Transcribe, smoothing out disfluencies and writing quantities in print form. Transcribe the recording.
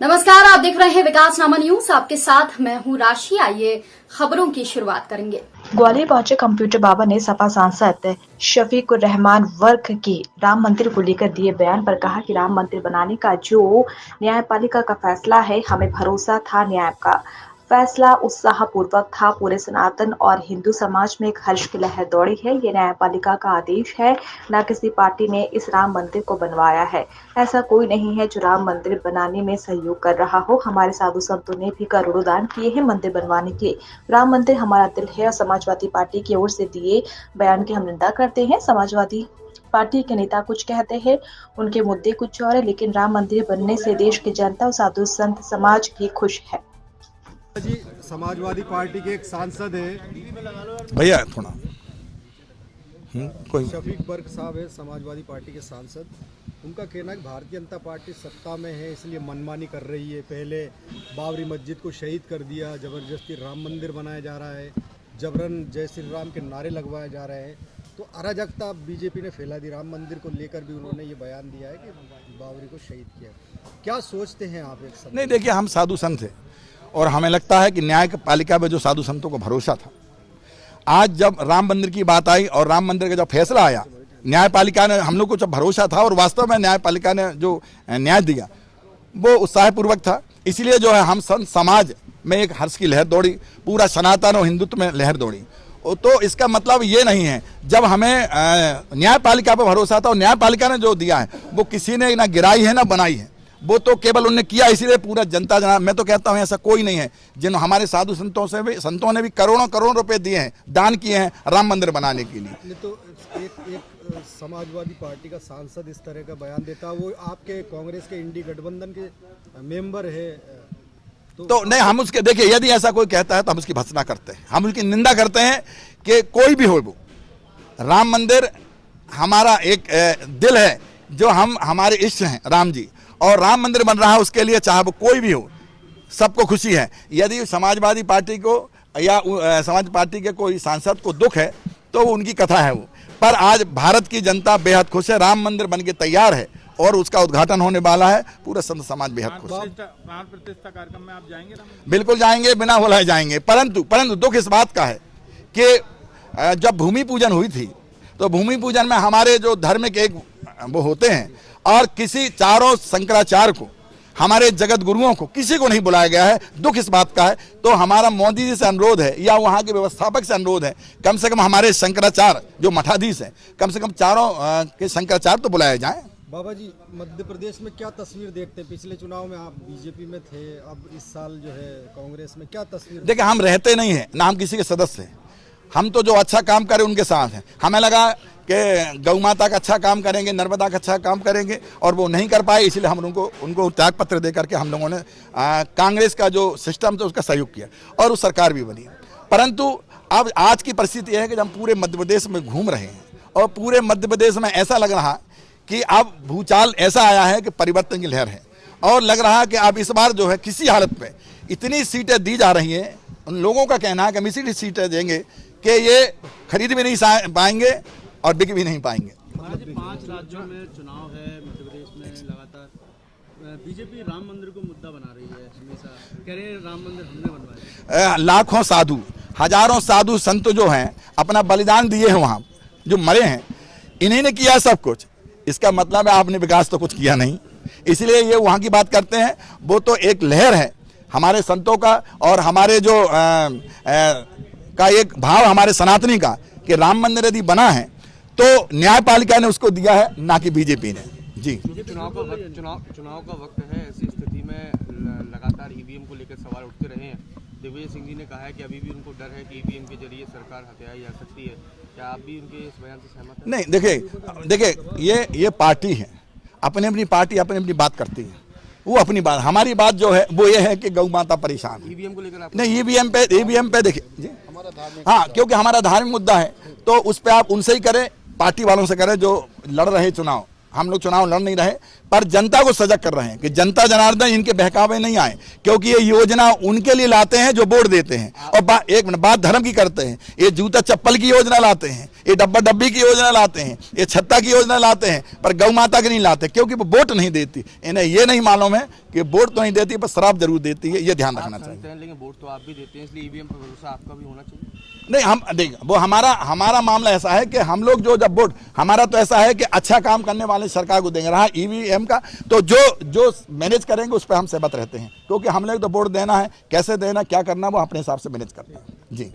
नमस्कार, आप देख रहे हैं विकासनामा न्यूज। आपके साथ मैं हूं राशि। आइए खबरों की शुरुआत करेंगे। ग्वालियर पहुंचे कंप्यूटर बाबा ने सपा सांसद शफीकुर रहमान वर्क की राम मंदिर को लेकर दिए बयान पर कहा कि राम मंदिर बनाने का जो न्यायपालिका का फैसला है, हमें भरोसा था न्याय का फैसला उत्साहपूर्वक था। पूरे सनातन और हिंदू समाज में एक हर्ष की लहर दौड़ी है। ये न्यायपालिका का आदेश है, न किसी पार्टी ने इस राम मंदिर को बनवाया है। ऐसा कोई नहीं है जो राम मंदिर बनाने में सहयोग कर रहा हो। हमारे साधु संतों ने भी करोड़ों दान किए हैं मंदिर बनवाने के। राम मंदिर हमारा दिल है और समाजवादी पार्टी की ओर से दिए बयान की हम निंदा करते हैं। समाजवादी पार्टी के नेता कुछ कहते हैं, उनके मुद्दे कुछ और है, लेकिन राम मंदिर बनने से देश की जनता और साधु संत समाज भी खुश है। जी, समाजवादी पार्टी के एक सांसद है भैया थोड़ा कोई शफीक बर्क साहब है, समाजवादी पार्टी के सांसद। उनका कहना है कि भारतीय जनता पार्टी सत्ता में है, इसलिए मनमानी कर रही है। पहले बाबरी मस्जिद को शहीद कर दिया, जबरदस्ती राम मंदिर बनाया जा रहा है, जबरन जय श्री राम के नारे लगवाए जा रहे हैं। तो अराजकता बीजेपी ने फैला दी। राम मंदिर को लेकर भी उन्होंने ये बयान दिया है कि बाबरी को शहीद किया। क्या सोचते हैं आप? एक समय नहीं, देखिए, हम साधु संत हैं और हमें लगता है कि न्यायपालिका में जो साधु संतों को भरोसा था, आज जब राम मंदिर की बात आई और राम मंदिर का जब फैसला आया, न्यायपालिका ने, हम लोग को जब भरोसा था और वास्तव में न्यायपालिका ने जो न्याय दिया वो उत्साहपूर्वक था। इसलिए जो है हम संत समाज में एक हर्ष की लहर दौड़ी, पूरा सनातन और हिंदुत्व में लहर दौड़ी। तो इसका मतलब ये नहीं है, जब हमें न्यायपालिका पर भरोसा था और न्यायपालिका ने जो दिया है वो किसी ने ना गिराई है ना बनाई है, वो तो केवल उन्होंने किया, इसीलिए पूरा जनता जना। मैं तो कहता हूँ ऐसा कोई नहीं है। जिन हमारे साधु संतों ने भी करोड़ों रुपए दिए हैं, दान किए हैं राम मंदिर बनाने के लिए। तो एक समाजवादी पार्टी का सांसद इस तरह का बयान देता, वो आपके कांग्रेस के इंडी गठबंधन के मेंबर है। तो नहीं, हम उसके, देखिए, यदि ऐसा कोई कहता है तो हम उसकी भर्त्सना करते हैं, हम उसकी निंदा करते हैं कि कोई भी हो वो। राम मंदिर हमारा एक दिल है, जो हम हमारे इष्ट हैं राम जी, और राम मंदिर बन रहा है, उसके लिए चाहे वो कोई भी हो, सबको खुशी है। यदि समाजवादी पार्टी को या समाज पार्टी के कोई सांसद को दुख है तो उनकी कथा है वो, पर आज भारत की जनता बेहद खुश है। राम मंदिर बन के तैयार है और उसका उद्घाटन होने वाला है। पूरा संत समाज बेहद खुश है। प्राण प्रतिष्ठा कार्यक्रम में आप जाएंगे? बिल्कुल जाएंगे, बिना बुलाए जाएंगे। परंतु दुख इस बात का है कि जब भूमि पूजन हुई थी तो भूमि पूजन में हमारे जो धर्म के एक वो होते हैं, और किसी चारों शंकराचार्य को, हमारे जगत गुरुओं को, किसी को नहीं बुलाया गया है। दुख इस बात का है। तो हमारा मोदी जी से अनुरोध है या वहाँ के व्यवस्थापक से अनुरोध है, कम से कम हमारे शंकराचार्य जो मठाधीश हैं, कम से कम चारों के शंकराचार्य तो बुलाए जाएं। बाबा जी, मध्य प्रदेश में क्या तस्वीर देखते हैं? पिछले चुनाव में आप बीजेपी में थे, अब इस साल जो है कांग्रेस में, क्या तस्वीर? देखिए, हम रहते नहीं हैं ना हम किसी के सदस्य हैं। हम तो जो अच्छा काम करें उनके साथ हैं। हमें लगा कि गौ माता का अच्छा काम करेंगे, नर्मदा का अच्छा काम करेंगे, और वो नहीं कर पाए, इसलिए हम उनको त्याग पत्र दे करके हम लोगों ने कांग्रेस का जो सिस्टम था उसका सहयोग किया और वो सरकार भी बनी। परंतु अब आज की परिस्थिति यह है कि हम पूरे मध्य प्रदेश में घूम रहे हैं और पूरे मध्य प्रदेश में ऐसा लग रहा कि अब भूचाल ऐसा आया है कि परिवर्तन की लहर है, और लग रहा है कि अब इस बार जो है किसी हालत में इतनी सीटें दी जा रही हैं। उन लोगों का कहना है कि हम इसीलिए सीटें देंगे कि ये खरीद भी नहीं पाएंगे और बिक भी नहीं पाएंगे। 5 राज्यों में चुनाव है मध्य प्रदेश में, लगातार बीजेपी राम मंदिर को मुद्दा बना रही है, हमेशा कह रहे हैं राम मंदिर हमने बनवाया। लाखों साधु, हजारों साधु संत जो हैं अपना बलिदान दिए हैं, वहाँ जो मरे हैं, इन्हीं ने किया सब कुछ। इसका मतलब है आपने विकास तो कुछ किया नहीं, इसलिए ये वहाँ की बात करते हैं। वो तो एक लहर है हमारे संतों का और हमारे जो का एक भाव हमारे सनातनी का कि राम मंदिर यदि बना है तो न्यायपालिका ने उसको दिया है, ना कि बीजेपी ने। जी, चुनाव का वक्त है, ऐसी स्थिति में लगातार ईवीएम को लेकर सवाल उठते रहे हैं। दिग्विजय सिंह जी ने कहा है कि अभी भी उनको डर है कि ईवीएम के जरिए सरकार हत्याई जा सकती है। क्या आप भी उनके इस बयान से सहमत हैं? नहीं, देखिए ये पार्टी है, अपनी पार्टी अपनी बात करती है, वो अपनी बात। हमारी बात जो है वो ये है कि गौ माता परेशान है। ईवीएम को लेकर नहीं, ईवीएम पे देखिए जी, हाँ, क्योंकि हमारा धार्मिक मुद्दा है तो उस पर आप उनसे ही करें, पार्टी वालों से करें जो लड़ रहे चुनाव। हम लोग चुनाव लड़ नहीं रहे, पर जनता को सजग कर रहे हैं कि जनता जनार्दन इनके बहकावे नहीं आए, क्योंकि ये योजना उनके लिए लाते हैं जो वोट देते हैं। और एक मिनट बात धर्म की करते हैं, ये जूता चप्पल की योजना लाते हैं, ये डब्बा डब्बी की योजना लाते हैं, ये छत्ता की योजना लाते हैं, पर गौ माता की नहीं लाते, क्योंकि वो वोट नहीं देती। इन्हें ये नहीं मालूम है कि वोट तो नहीं देती पर शराब जरूर देती है, ये ध्यान रखना चाहिए। लेकिन वोट तो आप भी देते हैं, इसलिए ईवीएम पर भरोसा आपका भी होना चाहिए। नहीं, हम देख वो हमारा मामला ऐसा है कि हम लोग जो जब वोट हमारा तो ऐसा है कि अच्छा काम करने वाले सरकार को देंगे। रहा ईवीएम का तो जो मैनेज करेंगे उस पर हम सहमत रहते हैं, क्योंकि हम लोग तो वोट देना है, कैसे देना क्या करना वो अपने हिसाब से मैनेज करते हैं। जी।